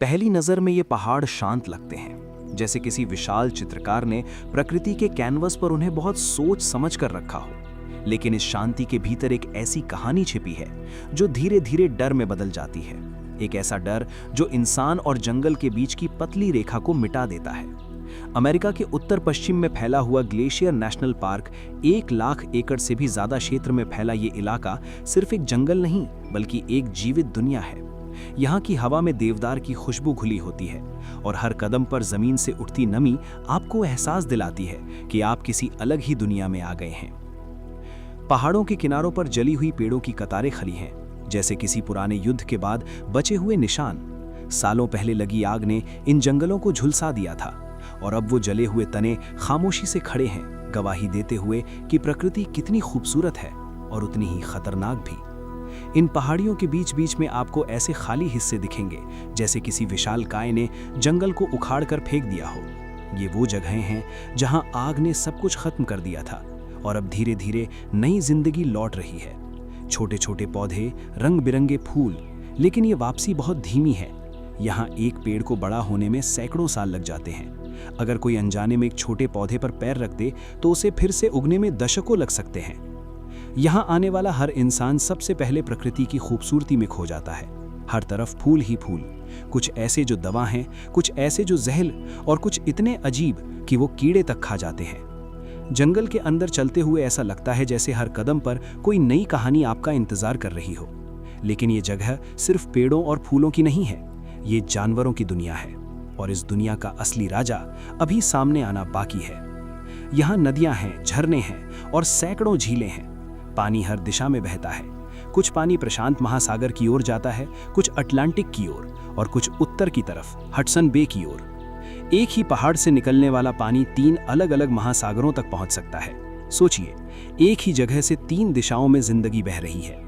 पहली नज़र में ये पहाड़ शांत लगते हैं, जैसे किसी विशाल चित्रकार ने प्रकृति के कैनवस पर उन्हें बहुत सोच समझ कर रखा हो। लेकिन इस शांति के भीतर एक ऐसी कहानी छिपी है जो धीरे धीरे डर में बदल जाती है। एक ऐसा डर जो इंसान और जंगल के बीच की पतली रेखा को मिटा देता है। अमेरिका के उत्तर पश्चिम में फैला हुआ ग्लेशियर नेशनल पार्क 1 लाख एकड़ से भी ज्यादा क्षेत्र में फैला ये इलाका सिर्फ एक जंगल नहीं बल्कि एक जीवित दुनिया है। यहाँ की हवा में देवदार की खुशबू घुली होती है और हर कदम पर जमीन से उठती नमी आपको एहसास दिलाती है कि आप किसी अलग ही दुनिया में आ गए हैं। पहाड़ों के किनारों पर जली हुई पेड़ों की कतारें खड़ी हैं, जैसे किसी पुराने युद्ध के बाद बचे हुए निशान। सालों पहले लगी आग ने इन जंगलों को झुलसा दिया था और अब वो जले हुए तने खामोशी से खड़े हैं, गवाही देते हुए कि प्रकृति कितनी खूबसूरत है और उतनी ही खतरनाक भी। इन पहाड़ियों के बीच बीच में आपको ऐसे खाली हिस्से दिखेंगे जैसे किसी विशाल काय ने जंगल को उखाड़ कर फेंक दिया हो। ये वो जगहें हैं जहां आग ने सब कुछ खत्म कर दिया था और अब धीरे धीरे नई जिंदगी लौट रही है। छोटे छोटे पौधे, रंग बिरंगे फूल, लेकिन ये वापसी बहुत धीमी है। यहाँ एक पेड़ को बड़ा होने में सैकड़ों साल लग जाते हैं। अगर कोई अनजाने में एक छोटे पौधे पर पैर रख दे तो उसे फिर से उगने में दशकों लग सकते हैं। यहाँ आने वाला हर इंसान सबसे पहले प्रकृति की खूबसूरती में खो जाता है। हर तरफ फूल ही फूल, कुछ ऐसे जो दवा हैं, कुछ ऐसे जो जहर और कुछ इतने अजीब कि वो कीड़े तक खा जाते हैं। जंगल के अंदर चलते हुए ऐसा लगता है जैसे हर कदम पर कोई नई कहानी आपका इंतजार कर रही हो। लेकिन ये जगह सिर्फ पेड़ों और फूलों की नहीं है, ये जानवरों की दुनिया है और इस दुनिया का असली राजा अभी सामने आना बाकी है। यहाँ नदियाँ हैं, झरने हैं और सैकड़ों झीलें हैं। पानी हर दिशा में बहता है। कुछ पानी प्रशांत महासागर की ओर जाता है, कुछ अटलांटिक की ओर और कुछ उत्तर की तरफ हडसन बे की ओर। एक ही पहाड़ से निकलने वाला पानी 3 अलग अलग महासागरों तक पहुंच सकता है। सोचिए, एक ही जगह से 3 दिशाओं में जिंदगी बह रही है।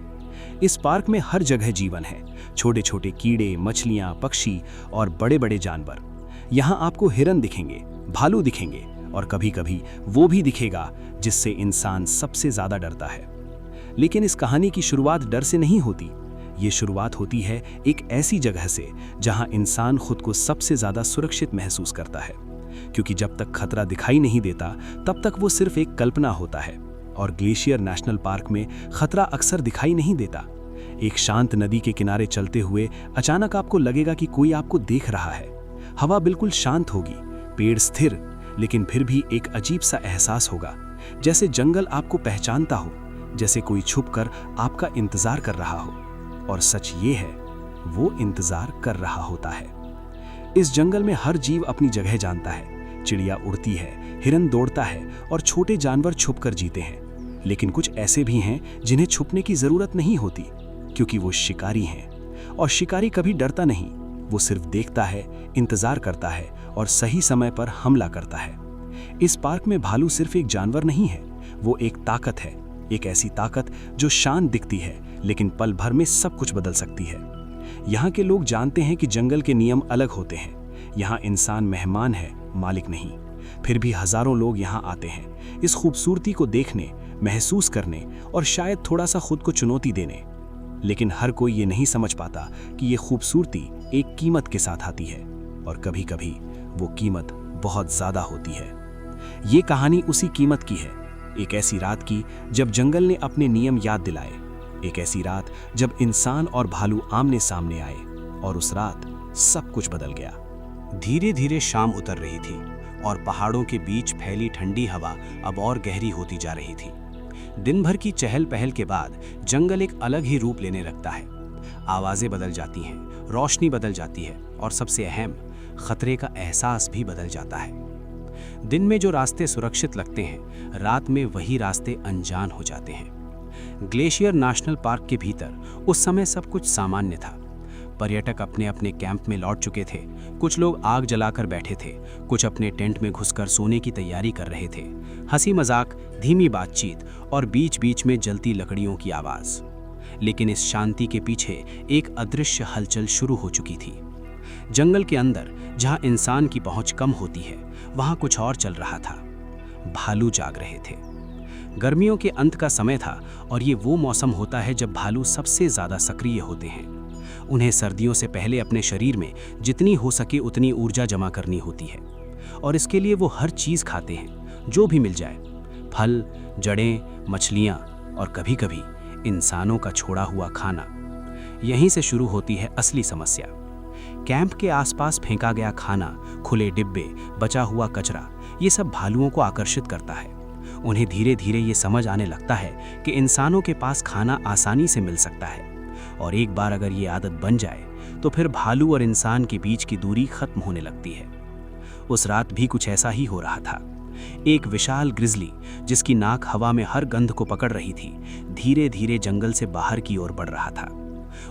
इस पार्क में हर जगह जीवन है, छोटे छोटे कीड़े, मछलियां, पक्षी और बड़े बड़े जानवर। यहाँ आपको हिरन दिखेंगे, भालू दिखेंगे और कभी कभी वो भी दिखेगा जिससे इंसान सबसे ज्यादा डरता है। लेकिन इस कहानी की शुरुआत डर से नहीं होती। ये शुरुआत होती है एक ऐसी जगह से जहां इंसान खुद को सबसे ज्यादा सुरक्षित महसूस करता है, क्योंकि जब तक खतरा दिखाई नहीं देता तब तक वो सिर्फ एक कल्पना होता है। और ग्लेशियर नेशनल पार्क में खतरा अक्सर दिखाई नहीं देता। एक शांत नदी के किनारे चलते हुए अचानक आपको लगेगा कि कोई आपको देख रहा है। हवा बिल्कुल शांत होगी, पेड़ स्थिर, लेकिन फिर भी एक अजीब सा एहसास होगा, जैसे जंगल आपको पहचानता हो, जैसे कोई छुपकर आपका इंतजार कर रहा हो। और सच ये है, वो इंतजार कर रहा होता है। इस जंगल में हर जीव अपनी जगह जानता है। चिड़िया उड़ती है, हिरन दौड़ता है और छोटे जानवर छुपकर जीते हैं। लेकिन कुछ ऐसे भी हैं जिन्हें छुपने की जरूरत नहीं होती, क्योंकि वो शिकारी हैं। और शिकारी कभी डरता नहीं, वो सिर्फ देखता है, इंतजार करता है और सही समय पर हमला करता है। इस पार्क में भालू सिर्फ एक जानवर नहीं है, वो एक ताकत है। एक ऐसी ताकत जो शांत दिखती है लेकिन पल भर में सब कुछ बदल सकती है। यहाँ के लोग जानते हैं कि जंगल के नियम अलग होते हैं। यहाँ इंसान मेहमान है, मालिक नहीं। फिर भी हजारों लोग यहाँ आते हैं, इस खूबसूरती को देखने, महसूस करने और शायद थोड़ा सा खुद को चुनौती देने। लेकिन हर कोई ये नहीं समझ पाता कि ये खूबसूरती एक कीमत के साथ आती है और कभी कभी वो कीमत बहुत ज्यादा होती है। ये कहानी उसी कीमत की है, एक ऐसी रात की जब जंगल ने अपने नियम याद दिलाए, एक ऐसी रात जब इंसान और भालू आमने सामने आए और उस रात सब कुछ बदल गया। धीरे धीरे शाम उतर रही थी और पहाड़ों के बीच फैली ठंडी हवा अब और गहरी होती जा रही थी। दिन भर की चहल पहल के बाद जंगल एक अलग ही रूप लेने लगता है। आवाजें बदल जाती हैं, रोशनी बदल जाती है और सबसे अहम, खतरे का एहसास भी बदल जाता है। दिन में जो रास्ते सुरक्षित लगते हैं, रात में वही रास्ते अनजान हो जाते हैं। ग्लेशियर नेशनल पार्क के भीतर उस समय सब कुछ सामान्य था। पर्यटक अपने अपने कैंप में लौट चुके थे। कुछ लोग आग जलाकर बैठे थे, कुछ अपने टेंट में घुसकर सोने की तैयारी कर रहे थे। हंसी मजाक, धीमी बातचीत और बीच बीच में जलती लकड़ियों की आवाज। लेकिन इस शांति के पीछे एक अदृश्य हलचल शुरू हो चुकी थी। जंगल के अंदर जहां इंसान की पहुंच कम होती है, वहां कुछ और चल रहा था। भालू जाग रहे थे। गर्मियों के अंत का समय था और ये वो मौसम होता है जब भालू सबसे ज्यादा सक्रिय होते हैं। उन्हें सर्दियों से पहले अपने शरीर में जितनी हो सके उतनी ऊर्जा जमा करनी होती है, और इसके लिए वो हर चीज़ खाते हैं जो भी मिल जाए, फल, जड़ें, मछलियाँ और कभी-कभी इंसानों का छोड़ा हुआ खाना। यहीं से शुरू होती है असली समस्या। कैंप के आसपास फेंका गया खाना, खुले डिब्बे, बचा हुआ कचरा, ये सब भालुओं को आकर्षित करता है। उन्हें धीरे धीरे ये समझ आने लगता है कि इंसानों के पास खाना आसानी से मिल सकता है, और एक बार अगर ये आदत बन जाए तो फिर भालू और इंसान के बीच की दूरी खत्म होने लगती है। उस रात भी कुछ ऐसा ही हो रहा था। एक विशाल ग्रिजली, जिसकी नाक हवा में हर गंध को पकड़ रही थी, धीरे धीरे जंगल से बाहर की ओर बढ़ रहा था।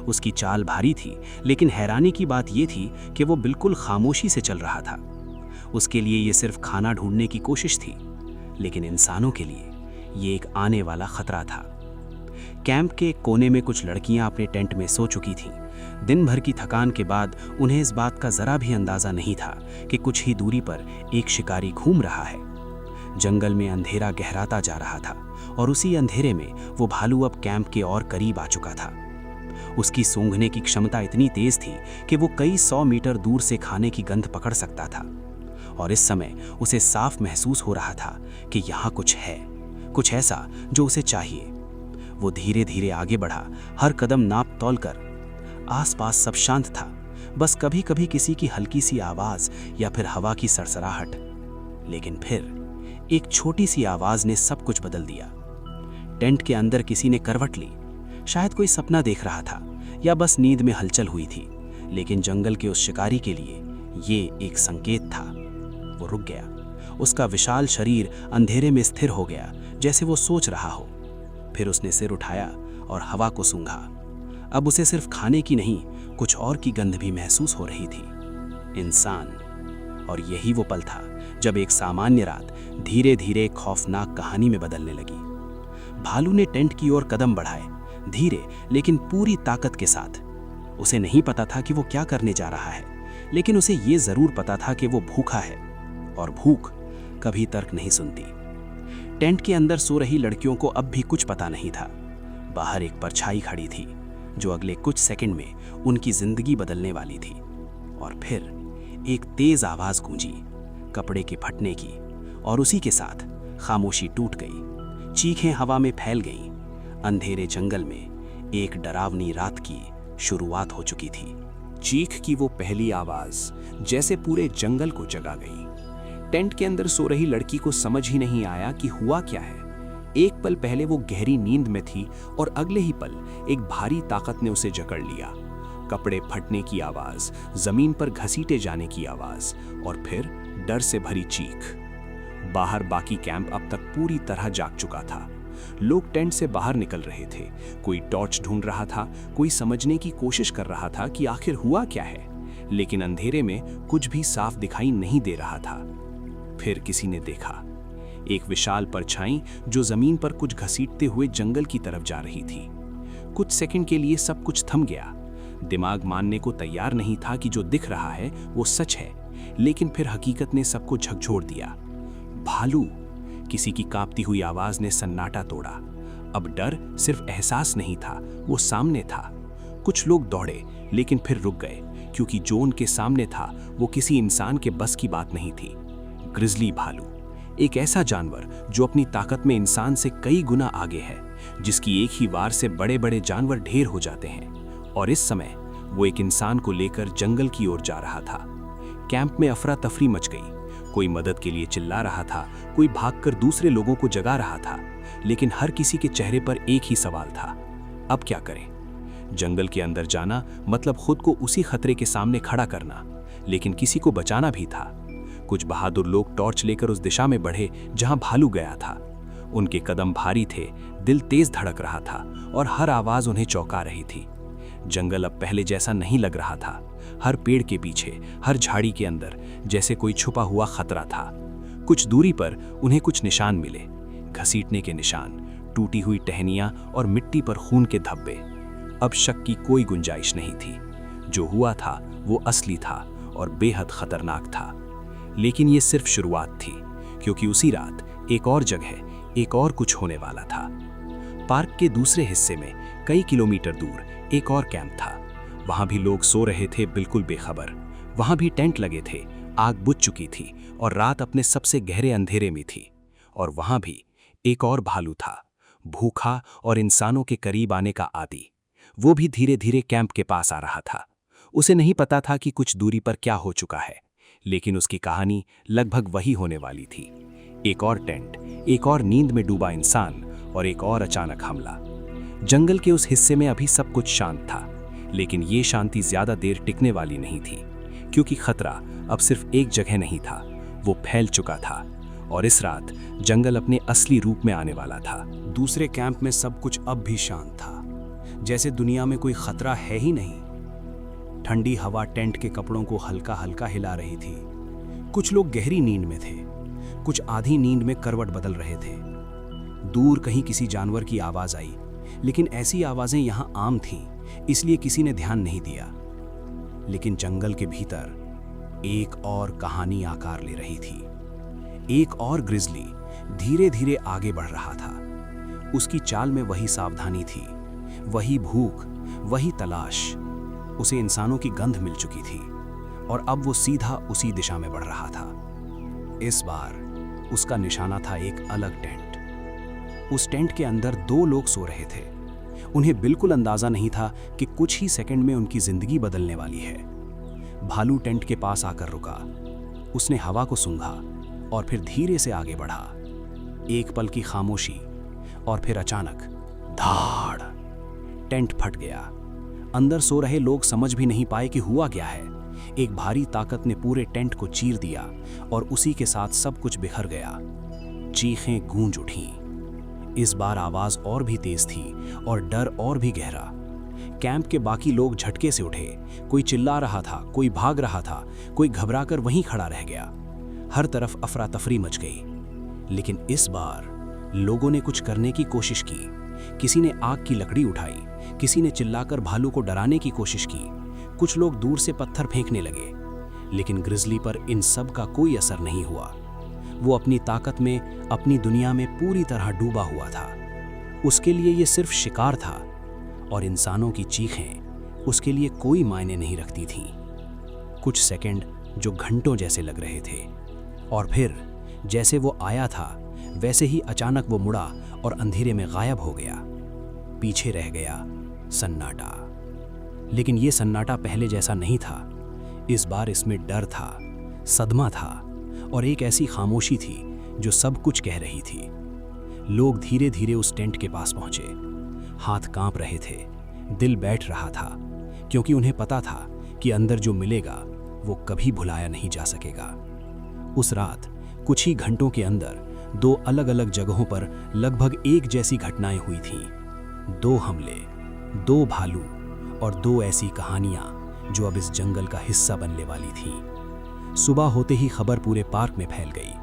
उसकी चाल भारी थी, लेकिन हैरानी की बात यह थी कि वो बिल्कुल खामोशी से चल रहा था। उसके लिए ये सिर्फ खाना ढूंढने की कोशिश थी, लेकिन इंसानों के लिए ये एक आने वाला खतरा था। कैंप के कोने में कुछ लड़कियां अपने टेंट में सो चुकी थीं। दिन भर की थकान के बाद उन्हें इस बात का जरा भी अंदाजा नहीं था कि कुछ ही दूरी पर एक शिकारी घूम रहा है। जंगल में अंधेरा गहराता जा रहा था, और उसी अंधेरे में वो भालू अब कैंप के और करीब आ चुका था। उसकी सूंघने की क्षमता इतनी तेज थी कि वो कई 100 मीटर दूर से खाने की गंध पकड़ सकता था, और इस समय उसे साफ महसूस हो रहा था कि यहाँ कुछ है, कुछ ऐसा जो उसे चाहिए। वो धीरे धीरे आगे बढ़ा, हर कदम नाप तौल कर। आसपास सब शांत था, बस कभी कभी किसी की हल्की सी आवाज या फिर हवा की सरसराहट। लेकिन फिर एक छोटी सी आवाज ने सब कुछ बदल दिया। टेंट के अंदर किसी ने करवट ली। शायद कोई सपना देख रहा था, या बस नींद में हलचल हुई थी, लेकिन जंगल के उस शिकारी के लिए ये एक संकेत था। वो रुक गया। उसका विशाल शरीर अंधेरे में स्थिर हो गया, जैसे वो सोच रहा हो। फिर उसने सिर उठाया और हवा को सूंघा। अब उसे सिर्फ खाने की नहीं, कुछ और की गंध भी महसूस हो रही थी, इंसान। और यही वो पल था जब एक सामान्य रात धीरे धीरे खौफनाक कहानी में बदलने लगी। भालू ने टेंट की ओर कदम बढ़ाए, धीरे लेकिन पूरी ताकत के साथ। उसे नहीं पता था कि वो क्या करने जा रहा है, लेकिन उसे ये जरूर पता था कि वो भूखा है, और भूख कभी तर्क नहीं सुनती। टेंट के अंदर सो रही लड़कियों को अब भी कुछ पता नहीं था। बाहर एक परछाई खड़ी थी, जो अगले कुछ सेकंड में उनकी जिंदगी बदलने वाली थी। और फिर एक तेज आवाज गूंजी, कपड़े के फटने की, और उसी के साथ खामोशी टूट गई। चीखें हवा में फैल गईं। अंधेरे जंगल में एक डरावनी रात की शुरुआत हो चुकी थी। चीख की वो पहली आवाज जैसे पूरे जंगल को जगा गई। टेंट के अंदर सो रही लड़की को समझ ही नहीं आया कि हुआ क्या है। एक पल पहले वो गहरी नींद में थी, और अगले ही पल एक भारी ताकत ने उसे जकड़ लिया। कपड़े फटने की आवाज, जमीन पर घसीटे जाने की आवाज, और फिर डर से भरी चीख। बाहर बाकी कैंप अब तक पूरी तरह जाग चुका था। लोग टेंट से बाहर निकल रहे थे। कोई टॉर्च ढूंढ रहा था, कोई समझने की कोशिश कर रहा था कि आखिर हुआ क्या है, लेकिन अंधेरे में कुछ भी साफ दिखाई नहीं दे रहा था। फिर किसी ने देखा, एक विशाल परछाई जो जमीन पर कुछ घसीटते हुए जंगल की तरफ जा रही थी। कुछ सेकंड के लिए सब कुछ थम गया। दिमाग मानने को तैयार नहीं था कि जो दिख रहा है वो सच है, लेकिन फिर हकीकत ने सबको झकझोर दिया। भालू! किसी की कांपती हुई आवाज ने सन्नाटा तोड़ा। अब डर सिर्फ एहसास नहीं था, वो सामने था। कुछ लोग दौड़े, लेकिन फिर रुक गए, क्योंकि जो उनके सामने था वो किसी इंसान के बस की बात नहीं थी। ग्रिजली भालू, एक ऐसा जानवर जो अपनी ताकत में इंसान से कई गुना आगे है, जिसकी एक ही वार से बड़े बड़े जानवर ढेर हो जाते हैं। और इस समय वो एक इंसान को लेकर जंगल की ओर जा रहा था। कैंप में अफरा तफरी मच गई। कोई मदद के लिए चिल्ला रहा था, कोई भागकर दूसरे लोगों को जगा रहा था, लेकिन हर किसी के चेहरे पर एक ही सवाल था, अब क्या करें? जंगल के अंदर जाना मतलब खुद को उसी खतरे के सामने खड़ा करना, लेकिन किसी को बचाना भी था। कुछ बहादुर लोग टॉर्च लेकर उस दिशा में बढ़े जहां भालू गया था। उनके कदम भारी थे, दिल तेज धड़क रहा था, और हर आवाज उन्हें चौंका रही थी। जंगल अब पहले जैसा नहीं लग रहा था। हर पेड़ के पीछे, हर झाड़ी के अंदर जैसे कोई छुपा हुआ खतरा था। कुछ दूरी पर उन्हें कुछ निशान मिले, घसीटने के निशान, टूटी हुई टहनियां और मिट्टी पर खून के धब्बे। अब शक की कोई गुंजाइश नहीं थी। जो हुआ था वो असली था और बेहद खतरनाक था। लेकिन ये सिर्फ शुरुआत थी, क्योंकि उसी रात एक और जगह एक और कुछ होने वाला था। पार्क के दूसरे हिस्से में कई किलोमीटर दूर एक और कैंप था। वहां भी लोग सो रहे थे बिल्कुल बेखबर। वहां भी टेंट लगे थे, आग बुझ चुकी थी और रात अपने सबसे गहरे अंधेरे में थी। और वहां भी एक और भालू था, भूखा और इंसानों के करीब आने का आदी। वो भी धीरे धीरे कैंप के पास आ रहा था। उसे नहीं पता था कि कुछ दूरी पर क्या हो चुका है, लेकिन उसकी कहानी लगभग वही होने वाली थी। एक और टेंट, एक और नींद में डूबा इंसान और एक और अचानक हमला। जंगल के उस हिस्से में अभी सब कुछ शांत था, लेकिन ये शांति ज्यादा देर टिकने वाली नहीं थी, क्योंकि खतरा अब सिर्फ एक जगह नहीं था, वो फैल चुका था। और इस रात जंगल अपने असली रूप में आने वाला था। दूसरे कैंप में सब कुछ अब भी शांत था, जैसे दुनिया में कोई खतरा है ही नहीं। ठंडी हवा टेंट के कपड़ों को हल्का हल्का हिला रही थी। कुछ लोग गहरी नींद में थे, कुछ आधी नींद में करवट बदल रहे थे। दूर कहीं किसी जानवर की आवाज आई, लेकिन ऐसी आवाजें यहां आम थीं, इसलिए किसी ने ध्यान नहीं दिया। लेकिन जंगल के भीतर एक और कहानी आकार ले रही थी। एक और ग्रिजली धीरे धीरे आगे बढ़ रहा था। उसकी चाल में वही सावधानी थी, वही भूख, वही तलाश। उसे इंसानों की गंध मिल चुकी थी और अब वो सीधा उसी दिशा में बढ़ रहा था। इस बार उसका निशाना था एक अलग टेंट। उस टेंट के अंदर दो लोग सो रहे थे। उन्हें बिल्कुल अंदाजा नहीं था कि कुछ ही सेकंड में उनकी जिंदगी बदलने वाली है। भालू टेंट के पास आकर रुका। उसने हवा को सूंघा और फिर धीरे से आगे बढ़ा। एक पल की खामोशी और फिर अचानक धाड़, टेंट फट गया। अंदर सो रहे लोग समझ भी नहीं पाए कि हुआ क्या है। एक भारी ताकत ने पूरे टेंट को चीर दिया और उसी के साथ सब कुछ बिखर गया। चीखें गूंज उठीं। इस बार आवाज और भी तेज थी और डर और भी गहरा। कैंप के बाकी लोग झटके से उठे। कोई चिल्ला रहा था, कोई भाग रहा था, कोई घबराकर वहीं खड़ा रह गया। हर तरफ अफरा तफरी मच गई। लेकिन इस बार लोगों ने कुछ करने की कोशिश की। किसी ने आग की लकड़ी उठाई, किसी ने चिल्लाकर भालू को डराने की कोशिश की। कुछ लोग दूर से पत्थर फेंकने लगे, लेकिन ग्रिजली पर इन सब का कोई असर नहीं हुआ। वो अपनी ताकत में, अपनी दुनिया में पूरी तरह डूबा हुआ था। उसके लिए ये सिर्फ शिकार था और इंसानों की चीखें उसके लिए कोई मायने नहीं रखती थीं। कुछ सेकंड जो घंटों जैसे लग रहे थे, और फिर जैसे वो आया था वैसे ही अचानक वो मुड़ा और अंधेरे में गायब हो गया। पीछे रह गया सन्नाटा। लेकिन ये सन्नाटा पहले जैसा नहीं था। इस बार इसमें डर था, सदमा था और एक ऐसी खामोशी थी जो सब कुछ कह रही थी। लोग धीरे धीरे उस टेंट के पास पहुंचे। हाथ कांप रहे थे, दिल बैठ रहा था, क्योंकि उन्हें पता था कि अंदर जो मिलेगा वो कभी भुलाया नहीं जा सकेगा। उस रात कुछ ही घंटों के अंदर दो अलग अलग जगहों पर लगभग एक जैसी घटनाएं हुई थीं। दो हमले, दो भालू और दो ऐसी कहानियां जो अब इस जंगल का हिस्सा बनने वाली थीं। सुबह होते ही खबर पूरे पार्क में फैल गई।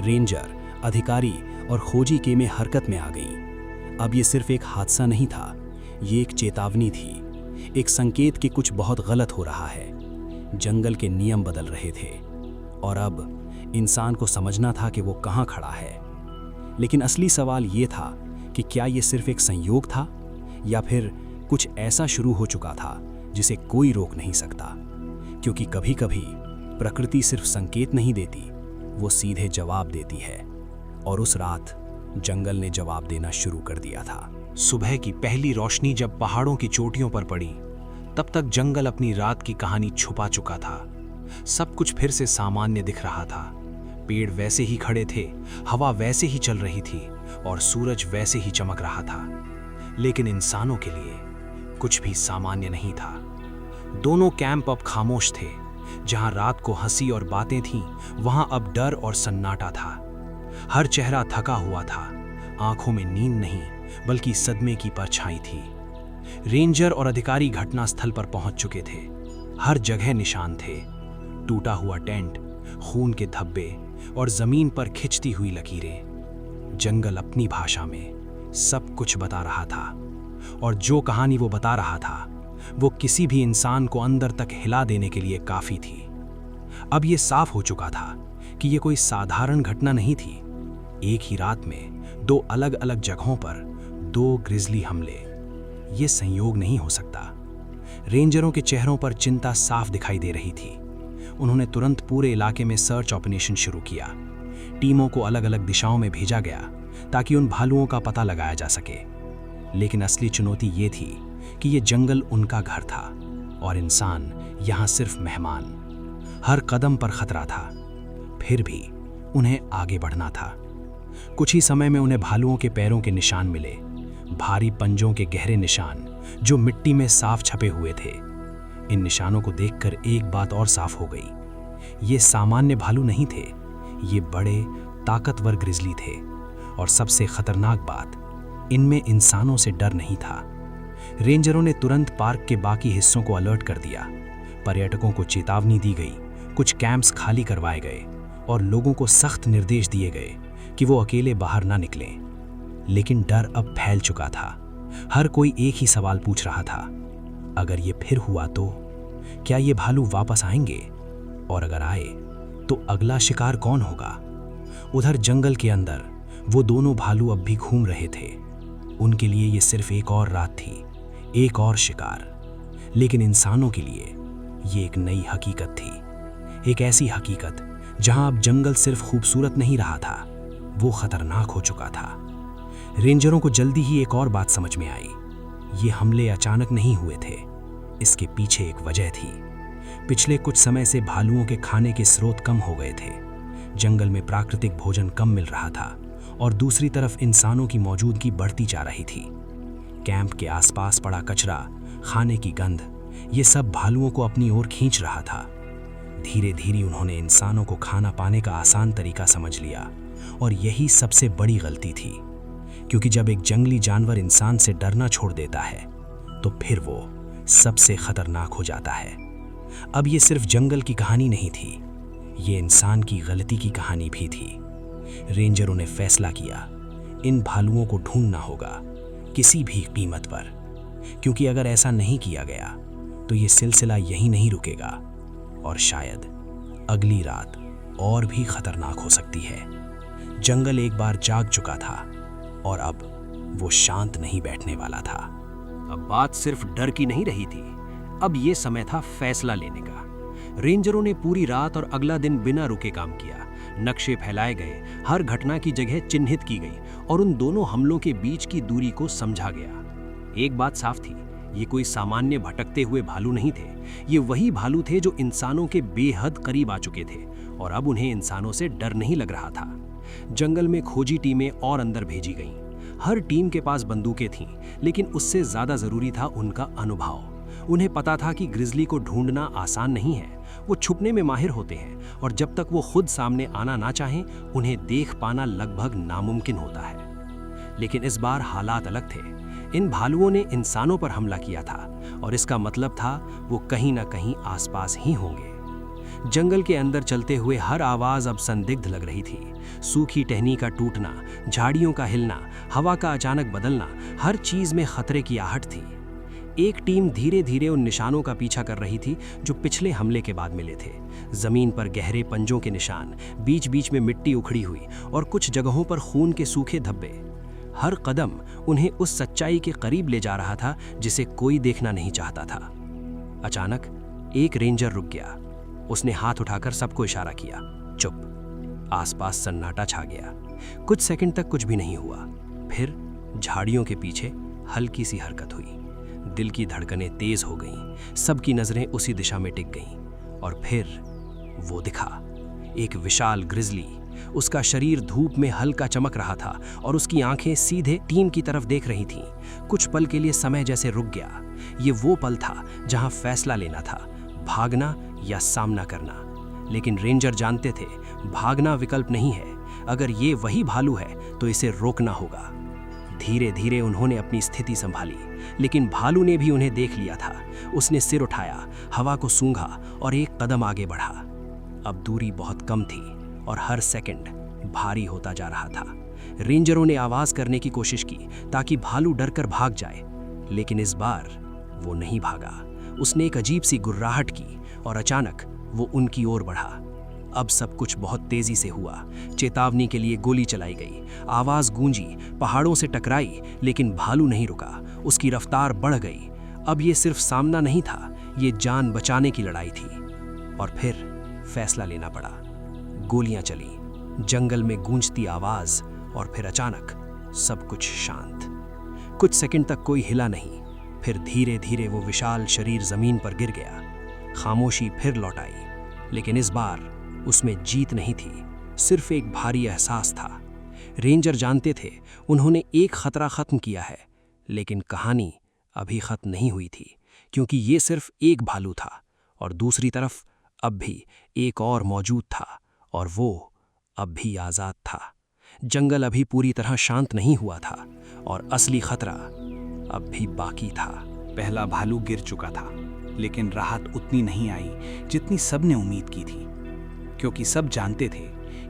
रेंजर, अधिकारी और खोजी टीमें हरकत में आ गईं। अब ये सिर्फ एक हादसा नहीं था, ये एक चेतावनी थी, एक संकेत कि कुछ बहुत गलत हो रहा है। जंगल के नियम बदल रहे थे और अब इंसान को समझना था कि वो कहाँ खड़ा है। लेकिन असली सवाल ये था कि क्या ये सिर्फ एक संयोग था या फिर कुछ ऐसा शुरू हो चुका था जिसे कोई रोक नहीं सकता। क्योंकि कभी-कभी प्रकृति सिर्फ संकेत नहीं देती, वो सीधे जवाब देती है। और उस रात जंगल ने जवाब देना शुरू कर दिया था। सुबह की पहली रोशनी जब पहाड़ों की चोटियों पर पड़ी, तब तक जंगल अपनी रात की कहानी छुपा चुका था। सब कुछ फिर से सामान्य दिख रहा था। पेड़ वैसे ही खड़े थे, हवा वैसे ही चल रही थी और सूरज वैसे ही चमक रहा था। लेकिन इंसानों के लिए कुछ भी सामान्य नहीं था। दोनों कैंप अब खामोश थे। जहां रात को हंसी और बातें थीं, वहां अब डर और सन्नाटा था। हर चेहरा थका हुआ था, आंखों में नींद नहीं बल्कि सदमे की परछाई थी। रेंजर और अधिकारी घटनास्थल पर पहुंच चुके थे। हर जगह निशान थे, टूटा हुआ टेंट, खून के धब्बे और जमीन पर खिंचती हुई लकीरें। जंगल अपनी भाषा में सब कुछ बता रहा था और जो कहानी वो बता रहा था वो किसी भी इंसान को अंदर तक हिला देने के लिए काफी थी। अब ये साफ हो चुका था कि ये कोई साधारण घटना नहीं थी। एक ही रात में दो अलग अलग जगहों पर दो ग्रिजली हमले। ये संयोग नहीं हो सकता। रेंजरों के चेहरों पर चिंता साफ दिखाई दे रही थी। उन्होंने तुरंत पूरे इलाके में सर्च ऑपरेशन शुरू किया। टीमों को अलग अलग दिशाओं में भेजा गया ताकि उन भालुओं का पता लगाया जा सके। लेकिन असली चुनौती ये थी कि ये जंगल उनका घर था और इंसान यहाँ सिर्फ मेहमान। हर कदम पर खतरा था, फिर भी उन्हें आगे बढ़ना था। कुछ ही समय में उन्हें भालुओं के पैरों के निशान मिले, भारी पंजों के गहरे निशान जो मिट्टी में साफ छपे हुए थे। इन निशानों को देखकर एक बात और साफ हो गई, ये सामान्य भालू नहीं थे, ये बड़े ताकतवर ग्रिजली थे। और सबसे खतरनाक बात, इनमें इंसानों से डर नहीं था। रेंजरों ने तुरंत पार्क के बाकी हिस्सों को अलर्ट कर दिया। पर्यटकों को चेतावनी दी गई, कुछ कैंप्स खाली करवाए गए और लोगों को सख्त निर्देश दिए गए कि वो अकेले बाहर ना निकलें। लेकिन डर अब फैल चुका था। हर कोई एक ही सवाल पूछ रहा था, अगर ये फिर हुआ तो क्या ये भालू वापस आएंगे? और अगर आए तो अगला शिकार कौन होगा? उधर जंगल के अंदर वो दोनों भालू अब भी घूम रहे थे। उनके लिए ये सिर्फ एक और रात थी, एक और शिकार। लेकिन इंसानों के लिए ये एक नई हकीकत थी, एक ऐसी हकीकत जहां अब जंगल सिर्फ खूबसूरत नहीं रहा था, वो खतरनाक हो चुका था। रेंजरों को जल्दी ही एक और बात समझ में आई, ये हमले अचानक नहीं हुए थे, इसके पीछे एक वजह थी। पिछले कुछ समय से भालुओं के खाने के स्रोत कम हो गए थे, जंगल में प्राकृतिक भोजन कम मिल रहा था और दूसरी तरफ इंसानों की मौजूदगी बढ़ती जा रही थी। कैंप के आसपास पड़ा कचरा, खाने की गंध, ये सब भालुओं को अपनी ओर खींच रहा था। धीरे धीरे उन्होंने इंसानों को खाना पाने का आसान तरीका समझ लिया और यही सबसे बड़ी गलती थी, क्योंकि जब एक जंगली जानवर इंसान से डरना छोड़ देता है तो फिर वो सबसे खतरनाक हो जाता है। अब ये सिर्फ जंगल की कहानी नहीं थी, ये इंसान की गलती की कहानी भी थी। रेंजरों ने फैसला किया, इन भालुओं को ढूंढना होगा किसी भी कीमत पर, क्योंकि अगर ऐसा नहीं किया गया तो ये सिलसिला यहीं नहीं रुकेगा और शायद अगली रात और भी खतरनाक हो सकती है। जंगल एक बार जाग चुका था और अब वो शांत नहीं बैठने वाला था। अब बात सिर्फ डर की नहीं रही थी, अब ये समय था फैसला लेने का। रेंजरों ने पूरी रात और अगला दिन बिना रुके काम किया। नक्शे फैलाए गए, हर घटना की जगह चिन्हित की गई और उन दोनों हमलों के बीच की दूरी को समझा गया। एक बात साफ थी, ये कोई सामान्य भटकते हुए भालू नहीं थे, ये वही भालू थे जो इंसानों के बेहद करीब आ चुके थे और अब उन्हें इंसानों से डर नहीं लग रहा था। जंगल में खोजी टीमें और अंदर भेजी गईं। हर टीम के पास बंदूकें थीं, लेकिन उससे ज्यादा जरूरी था उनका अनुभव। उन्हें पता था कि ग्रिजली को ढूंढना आसान नहीं है, वो छुपने में माहिर होते हैं और जब तक वो खुद सामने आना ना चाहें, उन्हें देख पाना लगभग नामुमकिन होता है। लेकिन इस बार हालात अलग थे। इन भालुओं ने इंसानों पर हमला किया था और इसका मतलब था वो कहीं ना कहीं आसपास ही होंगे। जंगल के अंदर चलते हुए हर आवाज अब संदिग्ध लग रही थी। सूखी टहनी का टूटना, झाड़ियों का हिलना, हवा का अचानक बदलना, हर चीज में खतरे की आहट थी। एक टीम धीरे धीरे उन निशानों का पीछा कर रही थी जो पिछले हमले के बाद मिले थे। जमीन पर गहरे पंजों के निशान, बीच बीच में मिट्टी उखड़ी हुई और कुछ जगहों पर खून के सूखे धब्बे। हर कदम उन्हें उस सच्चाई के करीब ले जा रहा था जिसे कोई देखना नहीं चाहता था। अचानक एक रेंजर रुक गया। उसने हाथ उठाकर सबको इशारा किया, चुप। आसपास सन्नाटा छा गया। कुछ सेकंड तक कुछ भी नहीं हुआ। फिर झाड़ियों के पीछे हल्की सी हरकत हुई। दिल की धड़कनें तेज हो गईं, सबकी नजरें उसी दिशा में टिक गईं और फिर वो दिखा, एक विशाल ग्रिजली। उसका शरीर धूप में हल्का चमक रहा था और उसकी आंखें सीधे टीम की तरफ देख रही थीं। कुछ पल के लिए समय जैसे रुक गया। ये वो पल था जहां फैसला लेना था, भागना या सामना करना। लेकिन रेंजर जानते थे, भागना विकल्प नहीं है। अगर ये वही भालू है तो इसे रोकना होगा। धीरे धीरे उन्होंने अपनी स्थिति संभाली, लेकिन भालू ने भी उन्हें देख लिया था। उसने सिर उठाया, हवा को सूंघा और एक कदम आगे बढ़ा। अब दूरी बहुत कम थी और हर सेकंड भारी होता जा रहा था। रेंजरों ने आवाज करने की कोशिश की ताकि भालू डरकर भाग जाए, लेकिन इस बार वो नहीं भागा। उसने एक अजीब सी गुर्राहट की और अचानक वो उनकी ओर बढ़ा। अब सब कुछ बहुत तेजी से हुआ। चेतावनी के लिए गोली चलाई गई, आवाज गूंजी, पहाड़ों से टकराई, लेकिन भालू नहीं रुका। उसकी रफ्तार बढ़ गई। अब ये सिर्फ सामना नहीं था, ये जान बचाने की लड़ाई थी। और फिर फैसला लेना पड़ा। गोलियां चली, जंगल में गूंजती आवाज, और फिर अचानक सब कुछ शांत। कुछ सेकंड तक कोई हिला नहीं, फिर धीरे धीरे वो विशाल शरीर जमीन पर गिर गया। खामोशी फिर लौट आई, लेकिन इस बार उसमें जीत नहीं थी, सिर्फ एक भारी एहसास था। रेंजर जानते थे उन्होंने एक खतरा खत्म किया है, लेकिन कहानी अभी खत्म नहीं हुई थी, क्योंकि ये सिर्फ एक भालू था और दूसरी तरफ अब भी एक और मौजूद था, और वो अब भी आजाद था। जंगल अभी पूरी तरह शांत नहीं हुआ था और असली खतरा अब भी बाकी था। पहला भालू गिर चुका था, लेकिन राहत उतनी नहीं आई जितनी सब ने उम्मीद की थी, क्योंकि सब जानते थे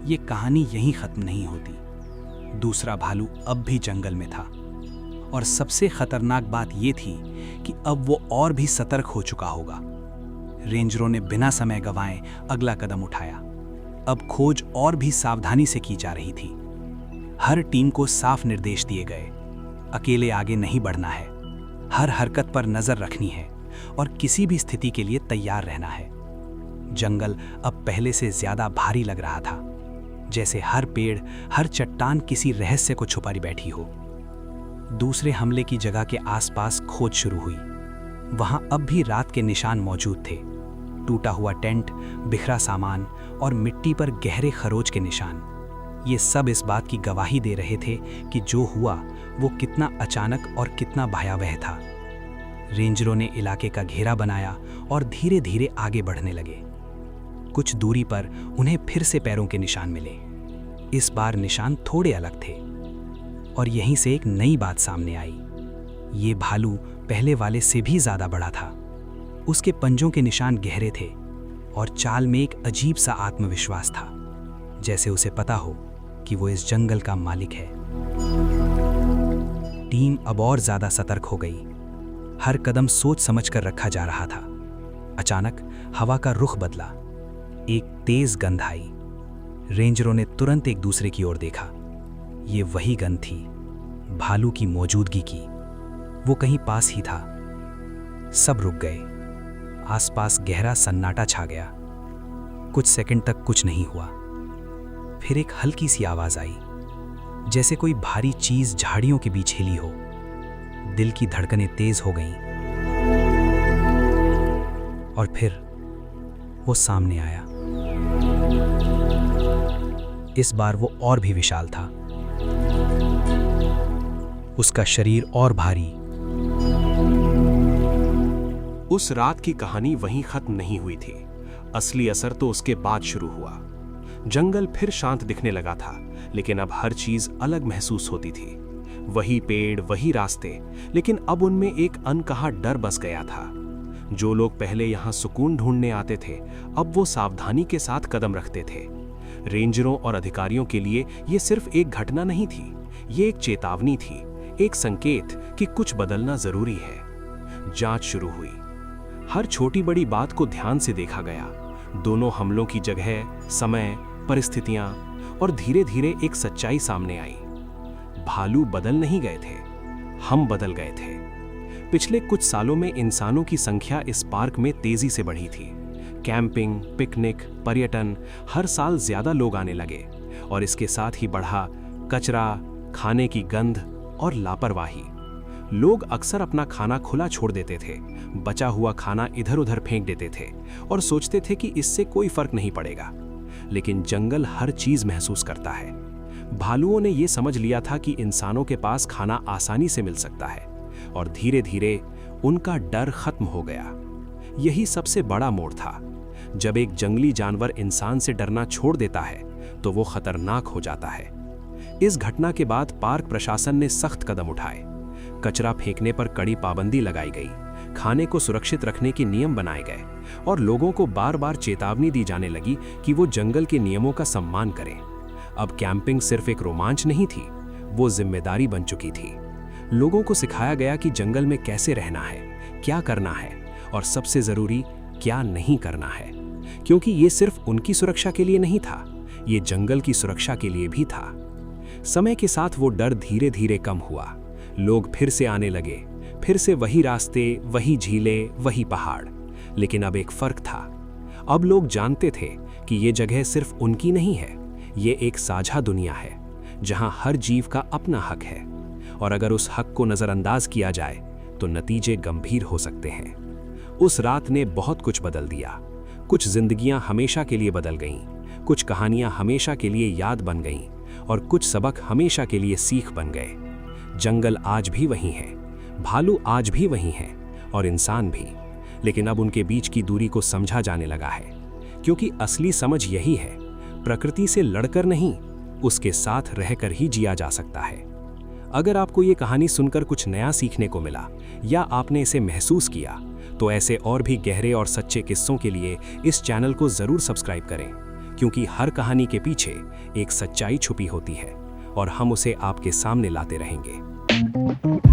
ये कहानी यहीं खत्म नहीं होती। दूसरा भालू अब भी जंगल में था, और सबसे खतरनाक बात ये थी कि अब वो और भी सतर्क हो चुका होगा। रेंजरों ने बिना समय गंवाए अगला कदम उठाया। अब खोज और भी सावधानी से की जा रही थी। हर टीम को साफ निर्देश दिए गए, अकेले आगे नहीं बढ़ना है, हर हरकत पर नजर रखनी है और किसी भी स्थिति के लिए तैयार रहना है। जंगल अब पहले से ज्यादा भारी लग रहा था, जैसे हर पेड़, हर चट्टान किसी रहस्य को छुपा बैठी हो। दूसरे हमले की जगह के आसपास खोज शुरू हुई। वहां अब भी रात के निशान मौजूद थे, टूटा हुआ टेंट, बिखरा सामान और मिट्टी पर गहरे खरोच के निशान। ये सब इस बात की गवाही दे रहे थे कि जो हुआ वो कितना अचानक और कितना भयावह था। रेंजरों ने इलाके का घेरा बनाया और धीरे धीरे आगे बढ़ने लगे। कुछ दूरी पर उन्हें फिर से पैरों के निशान मिले। इस बार निशान थोड़े अलग थे, और यहीं से एक नई बात सामने आई। ये भालू पहले वाले से भी ज्यादा बड़ा था। उसके पंजों के निशान गहरे थे और चाल में एक अजीब सा आत्मविश्वास था, जैसे उसे पता हो कि वो इस जंगल का मालिक है। टीम अब और ज्यादा सतर्क हो गई। हर कदम सोच समझ कर रखा जा रहा था। अचानक हवा का रुख बदला, एक तेज गंध आई। रेंजरों ने तुरंत एक दूसरे की ओर देखा। ये वही गंध थी, भालू की मौजूदगी की। वो कहीं पास ही था। सब रुक गए। आसपास गहरा सन्नाटा छा गया। कुछ सेकंड तक कुछ नहीं हुआ। फिर एक हल्की सी आवाज आई, जैसे कोई भारी चीज झाड़ियों के बीच हिली हो। दिल की धड़कनें तेज हो गईं। और फिर वो सामने आया। इस बार वो और भी विशाल था। उसका शरीर और भारी। उस रात की कहानी वहीं खत्म नहीं हुई थी। असली असर तो उसके बाद शुरू हुआ। जंगल फिर शांत दिखने लगा था, लेकिन अब हर चीज अलग महसूस होती थी। वही पेड़, वही रास्ते, लेकिन अब उनमें एक अनकहा डर बस गया था। जो लोग पहले यहां सुकून ढूंढने आते थे, अब वो सावधानी के साथ कदम रखते थे। रेंजरों और अधिकारियों के लिए ये सिर्फ एक घटना नहीं थी, ये एक चेतावनी थी, एक संकेत कि कुछ बदलना जरूरी है। जांच शुरू हुई। हर छोटी बड़ी बात को ध्यान से देखा गया। दोनों हमलों की जगह, समय, परिस्थितियां, और धीरे धीरे एक सच्चाई सामने आई। भालू बदल नहीं गए थे, हम बदल गए थे। पिछले कुछ सालों में इंसानों की संख्या इस पार्क में तेजी से बढ़ी थी। कैंपिंग, पिकनिक, पर्यटन, हर साल ज्यादा लोग आने लगे, और इसके साथ ही बढ़ा कचरा, खाने की गंध और लापरवाही। लोग अक्सर अपना खाना खुला छोड़ देते थे, बचा हुआ खाना इधर उधर फेंक देते थे और सोचते थे कि इससे कोई फर्क नहीं पड़ेगा। लेकिन जंगल हर चीज महसूस करता है। भालुओं ने यह समझ लिया था कि इंसानों के पास खाना आसानी से मिल सकता है, और धीरे धीरे उनका डर खत्म हो गया। यही सबसे बड़ा मोड़ था। जब एक जंगली जानवर इंसान से डरना छोड़ देता है तो वो खतरनाक हो जाता है। इस घटना के बाद पार्क प्रशासन ने सख्त कदम उठाए। कचरा फेंकने पर कड़ी पाबंदी लगाई गई, खाने को सुरक्षित रखने के नियम बनाए गए, और लोगों को बार बार चेतावनी दी जाने लगी कि वो जंगल के नियमों का सम्मान करें। अब कैंपिंग सिर्फ एक रोमांच नहीं थी, वो जिम्मेदारी बन चुकी थी। लोगों को सिखाया गया कि जंगल में कैसे रहना है, क्या करना है, और सबसे जरूरी क्या नहीं करना है, क्योंकि ये सिर्फ उनकी सुरक्षा के लिए नहीं था, ये जंगल की सुरक्षा के लिए भी था। समय के साथ वो डर धीरे धीरे कम हुआ। लोग फिर से आने लगे, फिर से वही रास्ते, वही झीलें, वही पहाड़। लेकिन अब एक फर्क था। अब लोग जानते थे कि ये जगह सिर्फ उनकी नहीं है, ये एक साझा दुनिया है जहां हर जीव का अपना हक है, और अगर उस हक को नजरअंदाज किया जाए तो नतीजे गंभीर हो सकते हैं। उस रात ने बहुत कुछ बदल दिया। कुछ जिंदगियां हमेशा के लिए बदल गईं, कुछ कहानियां हमेशा के लिए याद बन गईं, और कुछ सबक हमेशा के लिए सीख बन गए। जंगल आज भी वही है, भालू आज भी वही हैं, और इंसान भी। लेकिन अब उनके बीच की दूरी को समझा जाने लगा है, क्योंकि असली समझ यही है, प्रकृति से लड़कर नहीं, उसके साथ रहकर ही जिया जा सकता है। अगर आपको ये कहानी सुनकर कुछ नया सीखने को मिला या आपने इसे महसूस किया, तो ऐसे और भी गहरे और सच्चे किस्सों के लिए इस चैनल को जरूर सब्सक्राइब करें, क्योंकि हर कहानी के पीछे एक सच्चाई छुपी होती है और हम उसे आपके सामने लाते रहेंगे।